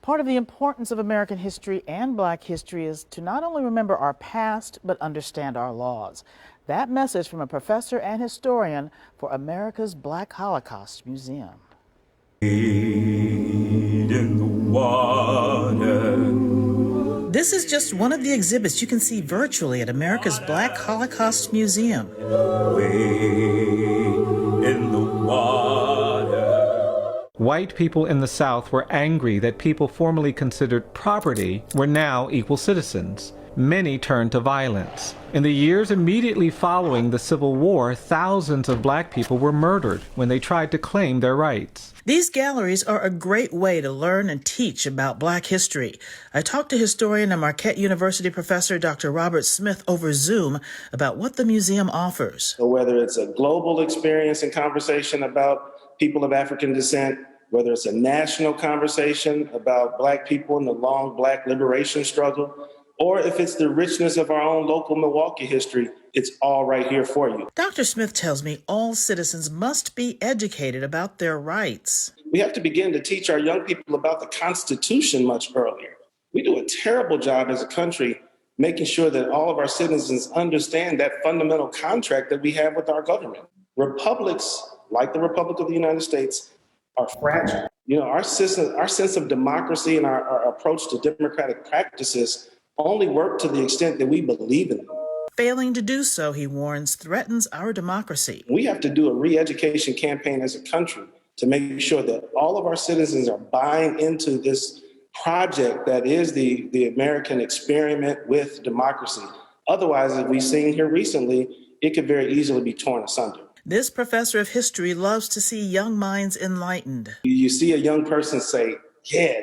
Part of the importance of American history and Black history is to not only remember our past, but understand our laws. That message from a professor and historian for America's Black Holocaust Museum. In the water. This is just one of the exhibits you can see virtually at America's Black Holocaust Museum. In the water. White people in the South were angry that people formerly considered property were now equal citizens. Many turned to violence. In the years immediately following the Civil War, thousands of Black people were murdered when they tried to claim their rights. These galleries are a great way to learn and teach about Black history. I talked to historian and Marquette University professor Dr. Robert Smith over Zoom about what the museum offers. So whether it's a global experience and conversation about people of African descent, whether it's a national conversation about Black people and the long Black liberation struggle, or if it's the richness of our own local Milwaukee history, it's all right here for you. Dr. Smith tells me all citizens must be educated about their rights. We have to begin to teach our young people about the Constitution much earlier. We do a terrible job as a country making sure that all of our citizens understand that fundamental contract that we have with our government. Republics, like the Republic of the United States, are fragile. You know, our sense of democracy and our approach to democratic practices only work to the extent that we believe in them. Failing to do so, he warns, threatens our democracy. We have to do a re-education campaign as a country to make sure that all of our citizens are buying into this project that is the American experiment with democracy. Otherwise, as we've seen here recently, it could very easily be torn asunder. This professor of history loves to see young minds enlightened. You see a young person say, yeah,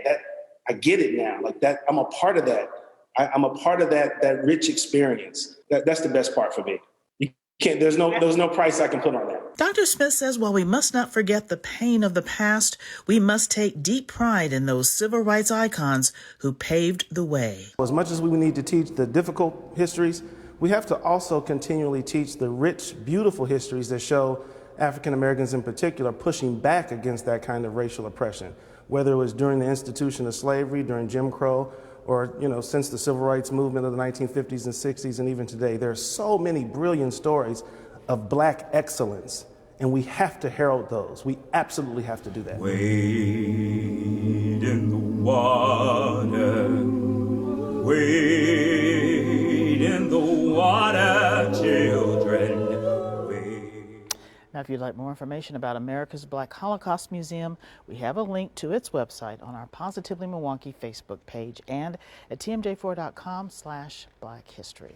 I get it now. Like that, I'm a part of that. I'm a part of that rich experience. That's the best part for me. You can't. There's no price I can put on that. Dr. Smith says while we must not forget the pain of the past, we must take deep pride in those civil rights icons who paved the way. As much as we need to teach the difficult histories, we have to also continually teach the rich, beautiful histories that show African Americans in particular pushing back against that kind of racial oppression, whether it was during the institution of slavery, during Jim Crow, or, you know, since the civil rights movement of the 1950s and 60s and even today. There are so many brilliant stories of Black excellence, and we have to herald those. We absolutely have to do that. Wade in the water, wade in the water, children. Now, if you'd like more information about America's Black Holocaust Museum, we have a link to its website on our Positively Milwaukee Facebook page and at tmj4.com/blackhistory.